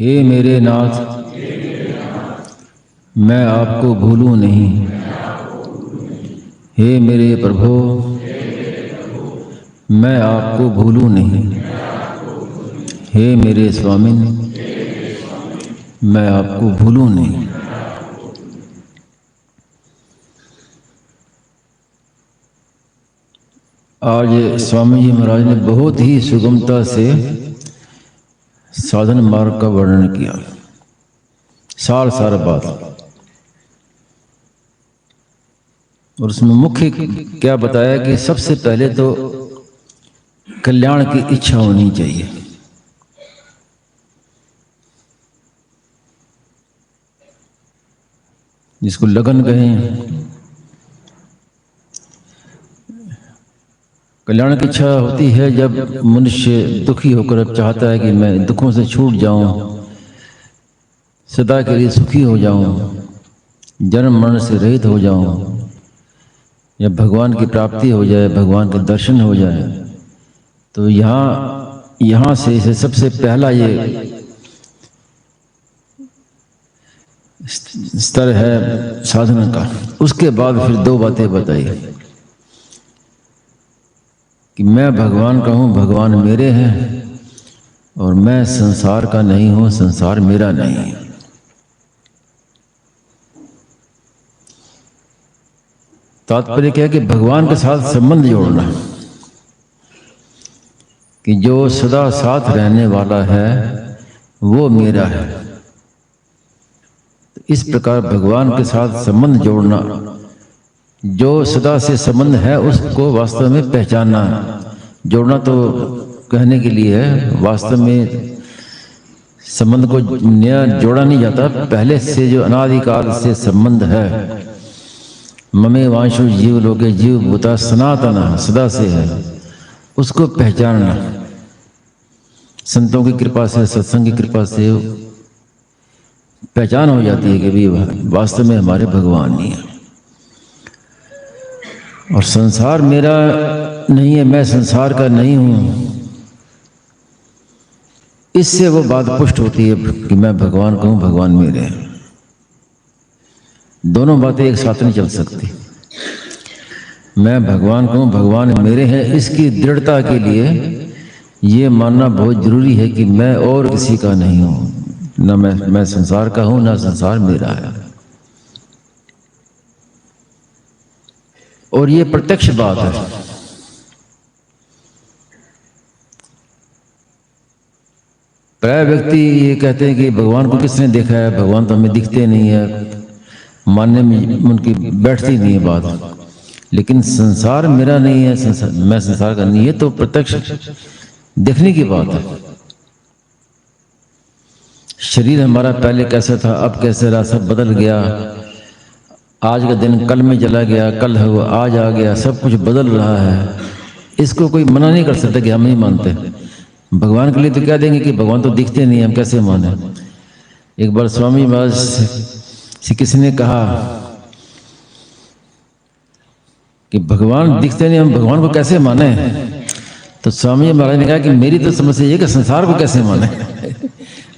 हे मेरे नाथ, मैं आपको भूलूं नहीं। हे मेरे प्रभु, मैं आपको भूलूं नहीं। हे मेरे स्वामी, मैं आपको भूलूं नहीं। आज स्वामी जी महाराज ने बहुत ही सुगमता से साधन मार्ग का वर्णन किया, सार बात। और उसमें मुख्य क्या बताया कि सबसे पहले तो कल्याण की इच्छा होनी चाहिए। जिसको लगन कहें, कल्याण की इच्छा होती है जब मनुष्य दुखी होकर अब चाहता है कि मैं दुखों से छूट जाऊं, सदा के लिए सुखी हो जाऊं, जन्म मरण से रहित हो जाऊं, या भगवान की प्राप्ति हो जाए, भगवान के दर्शन हो जाए। तो यहाँ से इसे सबसे पहला ये स्तर है साधना का। उसके बाद फिर दो बातें बताई कि मैं भगवान का हूँ, भगवान मेरे हैं, और मैं संसार का नहीं हूँ, संसार मेरा नहीं है। तात्पर्य क्या है कि भगवान के साथ संबंध जोड़ना, कि जो सदा साथ रहने वाला है वो मेरा है। इस प्रकार भगवान के साथ संबंध जोड़ना, जो सदा से संबंध है उसको वास्तव में पहचानना। जोड़ना तो कहने के लिए है, वास्तव में संबंध को नया जोड़ा नहीं जाता। पहले से जो अनादिकाल से संबंध है, ममे वांशु जीव लोके जीव भूता सनातन, सदा से है, उसको पहचानना। संतों की कृपा से, सत्संग की कृपा से पहचान हो जाती है कि भी वास्तव में हमारे भगवान नहीं है। और संसार मेरा नहीं है, मैं संसार का नहीं हूं, इससे वो बात पुष्ट होती है कि मैं भगवान का हूं, भगवान मेरे हैं। दोनों बातें एक साथ नहीं चल सकती। मैं भगवान का हूं, भगवान मेरे हैं, इसकी दृढ़ता के लिए ये मानना बहुत जरूरी है कि मैं और किसी का नहीं हूं, ना मैं संसार का हूं, ना संसार मेरा है। और ये प्रत्यक्ष बात है। प्राय व्यक्ति ये कहते हैं कि भगवान को किसने देखा है, भगवान तो हमें दिखते नहीं है, मानने में उनकी बैठती नहीं है बात। लेकिन संसार मेरा नहीं है, मैं संसार का नहीं है, तो प्रत्यक्ष देखने की बात है। शरीर हमारा पहले कैसा था, अब कैसे रहा, सब बदल गया। आज का दिन कल में चला गया, कल है वो आज आ गया, सब कुछ बदल रहा है। इसको कोई मना नहीं कर सकता कि हम नहीं मानते। भगवान के लिए तो कह देंगे कि भगवान तो दिखते नहीं, हम कैसे माने। एक बार स्वामी महाराज से किसी ने कहा कि भगवान दिखते नहीं, हम भगवान को कैसे माने। तो स्वामी महाराज ने कहा कि मेरी तो समस्या ये कि संसार को कैसे माने।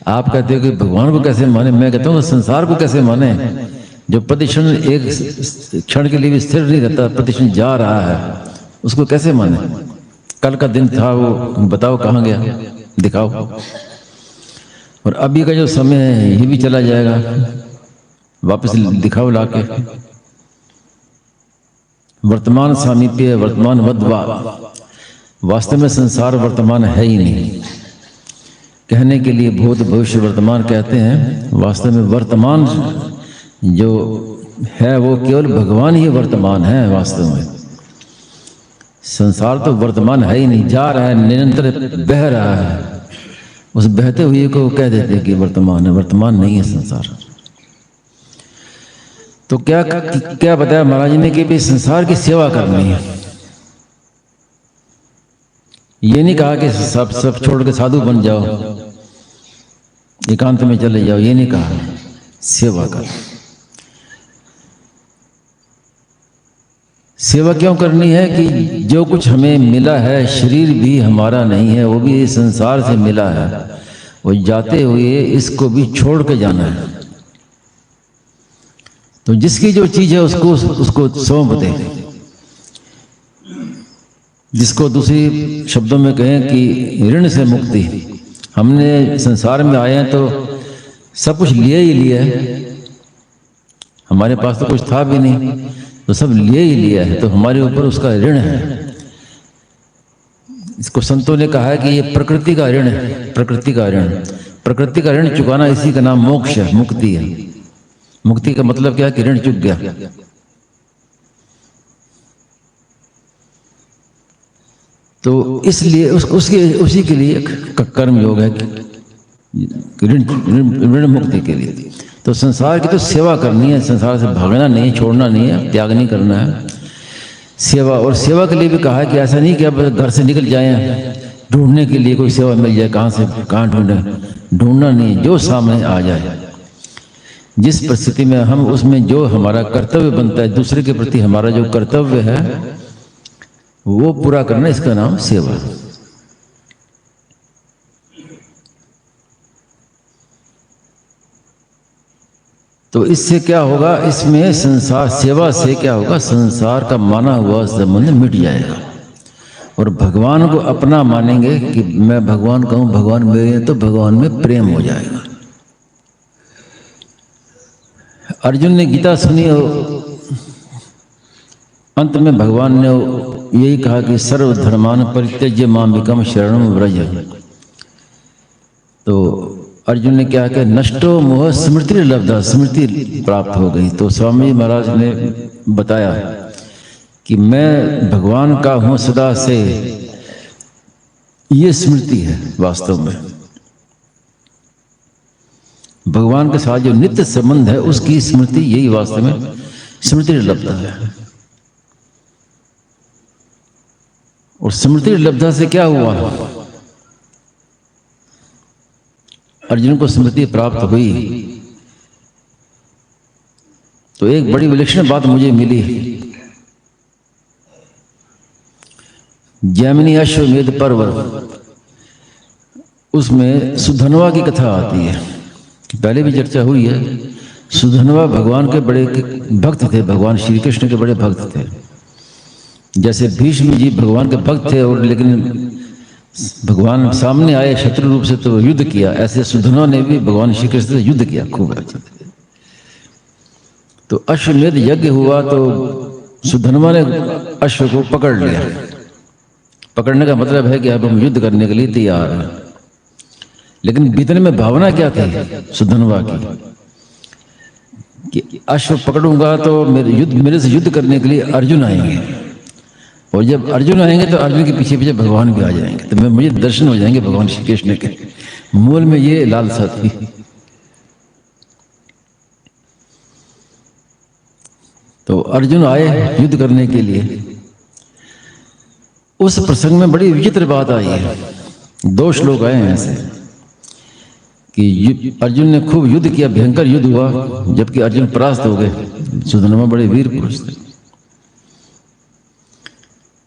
आप कहते हो कि भगवान को कैसे माने, मैं कहता हूँ संसार को कैसे माने। जो प्रतिक्षण एक क्षण के लिए भी स्थिर नहीं रहता, प्रतिक्षण जा रहा है, उसको कैसे माने। कल का दिन था वो बताओ कहाँ गया, दिखाओ। और अभी का जो समय है ये भी चला जाएगा, वापस दिखाओ लाके। वर्तमान सामीप्य, वर्तमान वद्वा। वास्तव में संसार वर्तमान है ही नहीं। कहने के लिए भूत भविष्य वर्तमान कहते हैं, वास्तव में वर्तमान जो है वो केवल भगवान ही वर्तमान है। वास्तव में संसार तो वर्तमान है ही नहीं, जा रहा है, निरंतर बह रहा है। उस बहते हुए को कह देते हैं कि वर्तमान है, वर्तमान नहीं है संसार। तो क्या बताया महाराज ने कि भाई संसार की सेवा करनी है। ये नहीं कहा कि सब छोड़ के साधु बन जाओ, एकांत में चले जाओ, ये नहीं कहा। सेवा कर। सेवा क्यों करनी है कि जो कुछ हमें मिला है, शरीर भी हमारा नहीं है, वो भी संसार से मिला है। और जाते हुए इसको भी छोड़ के जाना है। तो जिसकी जो चीज है उसको सौंप दे। जिसको दूसरी शब्दों में कहें कि ऋण से मुक्ति। हमने संसार में आए हैं तो सब कुछ लिए ही लिया है, हमारे पास तो कुछ था भी नहीं, तो सब लिए ही लिया है, तो हमारे ऊपर उसका ऋण है। इसको संतों ने कहा है कि ये प्रकृति का ऋण है, प्रकृति का ऋण। प्रकृति का ऋण चुकाना, इसी का नाम मोक्ष है, मुक्ति है। मुक्ति का मतलब क्या है कि ऋण चुक गया। तो इसलिए उसी के लिए कर्म योग है कि ऋण मुक्ति के लिए। तो संसार की तो सेवा करनी है, संसार से भागना नहीं, छोड़ना नहीं है, त्याग नहीं करना है। सेवा, और सेवा के लिए भी कहा है कि ऐसा नहीं कि अब घर से निकल जाएं ढूंढने के लिए कोई सेवा मिल जाए, कहाँ से कहाँ ढूंढें। ढूंढना नहीं, जो सामने आ जाए, जिस परिस्थिति में हम, उसमें जो हमारा कर्तव्य बनता है, दूसरे के प्रति हमारा जो कर्तव्य है वो पूरा करना, इसका नाम सेवा। तो इससे क्या होगा, इसमें संसार सेवा से क्या होगा, संसार का माना हुआ संबंध मिट जाएगा और भगवान को अपना मानेंगे कि मैं भगवान का हूं, भगवान मेरे हैं, तो भगवान में प्रेम हो जाएगा। अर्जुन ने गीता सुनी और अंत में भगवान ने यही कहा कि सर्वधर्मान परित्यज्य मामेकं शरणं व्रज। तो अर्जुन ने क्या कहा, नष्टो मोह स्मृति लब्धा, स्मृति प्राप्त हो गई। तो स्वामी महाराज ने बताया कि मैं भगवान का हूं सदा से, ये स्मृति है वास्तव में। भगवान के साथ जो नित्य संबंध है उसकी स्मृति, यही वास्तव में स्मृति लब्धा है। और स्मृति लब्धा से क्या हुआ, अर्जुन को स्मृति प्राप्त हुई। तो एक बड़ी विलक्षण बात मुझे मिली, जैमिनी अश्वमेध पर्व, उसमें सुधनवा की कथा आती है। पहले भी चर्चा हुई है। सुधनवा भगवान के बड़े भक्त थे, भगवान श्री कृष्ण के बड़े भक्त थे। जैसे भीष्म जी भगवान के भक्त थे और लेकिन भगवान सामने आए शत्रु रूप से तो युद्ध किया, ऐसे सुधनवा ने भी भगवान श्री कृष्ण से युद्ध किया खूब। तो अश्वमेध यज्ञ हुआ तो सुधनवा ने अश्व को पकड़ लिया। पकड़ने का मतलब है कि अब हम युद्ध करने के लिए तैयार हैं। लेकिन भीतर में भावना क्या थी सुधनवा की कि अश्व पकड़ूंगा तो मेरे से युद्ध करने के लिए अर्जुन आएंगे, और जब अर्जुन आएंगे तो अर्जुन के पीछे पीछे भगवान भी आ जाएंगे, तो मुझे दर्शन हो जाएंगे भगवान श्री कृष्ण के। मूल में ये लालसा थी। तो अर्जुन आए युद्ध करने के लिए। उस प्रसंग में बड़ी विचित्र बात आई है। दो श्लोक आए हैं ऐसे कि अर्जुन ने खूब युद्ध किया, भयंकर युद्ध हुआ, जबकि अर्जुन परास्त हो गए। सुधनवा बड़े वीर पुरुष थे।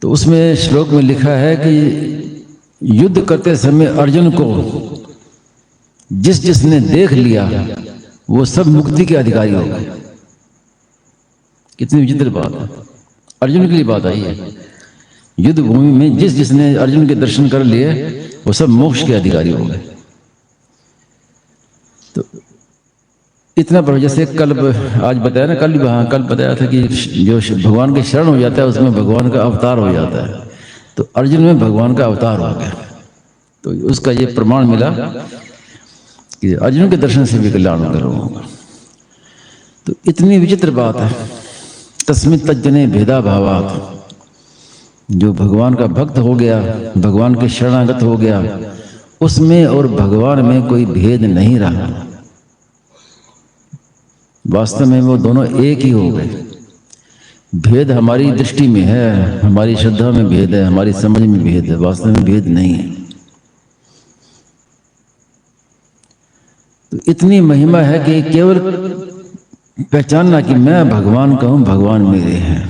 तो उसमें श्लोक में लिखा है कि युद्ध करते समय अर्जुन को जिसने देख लिया वो सब मुक्ति के अधिकारी हो गए। कितनी विचित्र बात है। अर्जुन के लिए बात आई है। युद्ध भूमि में जिसने अर्जुन के दर्शन कर लिए वो सब मोक्ष के अधिकारी हो गए। तो इतना पर जैसे कल आज बताया ना, कल बताया था कि जो भगवान के शरण हो जाता है उसमें भगवान का अवतार हो जाता है। तो अर्जुन में भगवान का अवतार हो गया। तो उसका ये प्रमाण मिला कि अर्जुन के दर्शन से भी कल्याण होगा। तो इतनी विचित्र बात है। तस्मिन् तज्जने भेदा भावात्, जो भगवान का भक्त हो गया, भगवान के शरणागत हो गया, उसमें और भगवान में कोई भेद नहीं रहा। वास्तव में वो दोनों एक ही हो गए। भेद हमारी दृष्टि में है, हमारी श्रद्धा में भेद है, हमारी समझ में भेद है, वास्तव में भेद नहीं है। तो इतनी महिमा है कि केवल पहचानना कि मैं भगवान का हूं, भगवान मेरे हैं।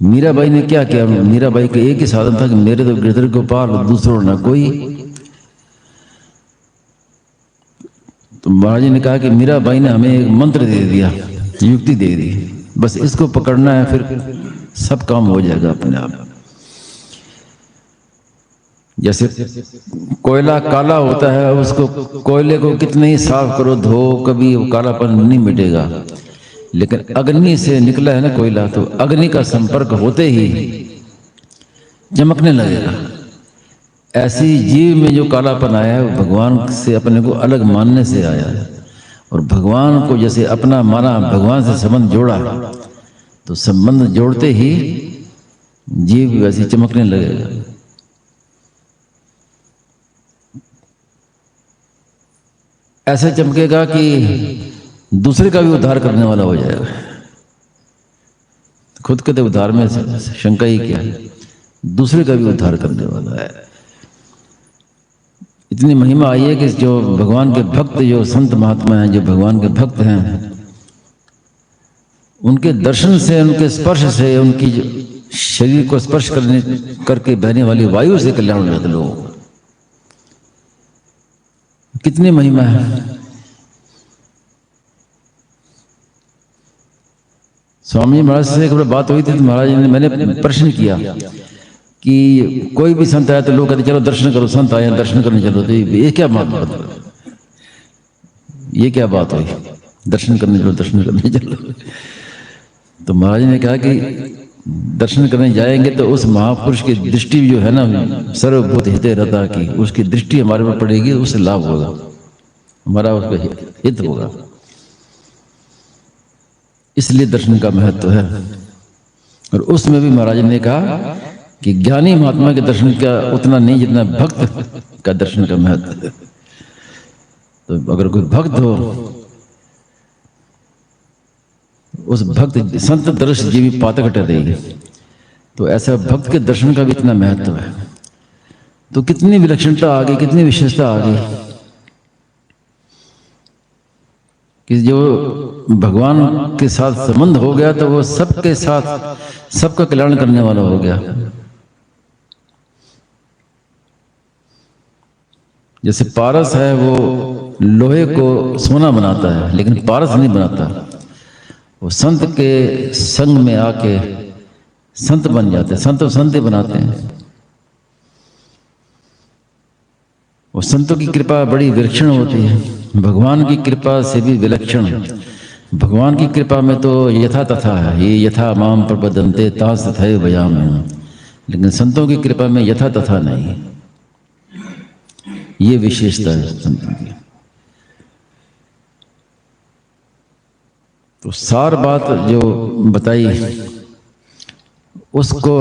मीराबाई ने क्या किया, मीराबाई का एक ही साधन था कि मेरे तो गिरधर गोपाल, दूसरों ना कोई। तो महाराज जी ने कहा कि मीराबाई ने हमें एक मंत्र दे दिया, युक्ति दे दी, बस इसको पकड़ना है, फिर सब काम हो जाएगा अपने आप। जैसे कोयला काला होता है, उसको कोयले को कितने ही साफ करो, धो, कभी वो कालापन नहीं मिटेगा। लेकिन अग्नि से निकला है ना कोयला, तो अग्नि का संपर्क होते ही चमकने लगेगा। ऐसी जीव में जो कालापन आया है वो भगवान से अपने को अलग मानने से आया है। और भगवान को जैसे अपना माना, भगवान से संबंध जोड़ा, तो संबंध जोड़ते ही जीव वैसे चमकने लगेगा। ऐसे चमकेगा कि दूसरे का भी उद्धार करने वाला हो जाएगा। खुद के तो उद्धार में शंका ही क्या है, दूसरे का भी उद्धार करने वाला है। इतनी महिमा आई है कि जो भगवान के भक्त, जो संत महात्मा हैं, जो भगवान के भक्त हैं, उनके दर्शन से, उनके स्पर्श से, उनकी शरीर को स्पर्श करके बहने वाली वायु से कल्याण हो जाता है लोगों को। कितनी महिमा है। स्वामी महाराज से एक बार बात हुई थी, तो महाराज ने, मैंने प्रश्न किया कि कोई भी संत आया तो लोग कहते चलो दर्शन करो, संत आए दर्शन करने चलो, तो ये क्या बात, ये क्या बात हुई, दर्शन करने चलो, दर्शन करने चलो। तो महाराज ने कहा कि दर्शन करने जाएंगे तो उस महापुरुष की दृष्टि जो है ना, सर्वभूत हिते रता की, उसकी दृष्टि हमारे पर पड़ेगी, उससे लाभ होगा, हमारा उसका हित होगा। इसलिए दर्शन का महत्व है। और उसमें भी महाराज ने कहा कि ज्ञानी महात्मा के दर्शन का उतना नहीं जितना भक्त का दर्शन का महत्व है। तो अगर कोई भक्त हो, उस भक्त संत दर्श जीवी पातक टरेगी, तो ऐसा भक्त के दर्शन का भी इतना महत्व है। तो कितनी विलक्षणता आ गई, कितनी विशेषता आ गई कि जो भगवान के साथ संबंध हो गया तो वो सबके साथ सबका कल्याण करने वाला हो गया। जैसे पारस है, वो लोहे को सोना बनाता है, लेकिन पारस नहीं बनाता। वो संत के संग में आके संत बन जाते हैं, संत बनाते हैं। वो संतों की कृपा बड़ी विलक्षण होती है, भगवान की कृपा से भी विलक्षण। भगवान की कृपा में तो यथा तथा है, ये यथा माम प्रपद्यन्ते तास तथैव भजामि, लेकिन संतों की कृपा में यथा तथा नहीं। ये विशेषता है संतों की। तो सार बात जो बताई उसको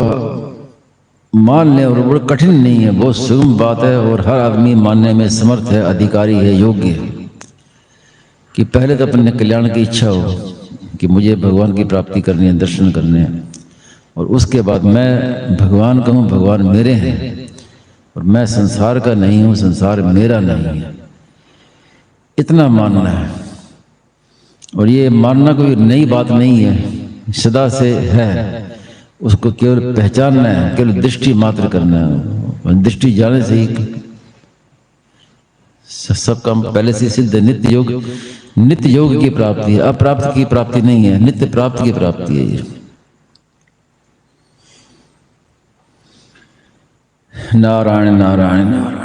मान लें, और बड़ा कठिन नहीं है, बहुत सुगम बात है, और हर आदमी मानने में समर्थ है, अधिकारी है, योग्य है। कि पहले तो अपने कल्याण की इच्छा हो कि मुझे भगवान की प्राप्ति करनी है, दर्शन करने हैं, और उसके बाद मैं भगवान का हूँ, भगवान मेरे हैं, और मैं संसार का नहीं हूँ, संसार मेरा नहीं है, इतना मानना है। और ये मानना कोई नई बात नहीं है, सदा से है। उसको केवल पहचानना है, केवल दृष्टि मात्र करना है। दृष्टि जाने से ही सब काम पहले से सिद्ध। नित्य योग की प्राप्ति है, अप्राप्त की प्राप्ति नहीं है, नित्य प्राप्त की प्राप्ति है। ये नारायण नारायण नारायण।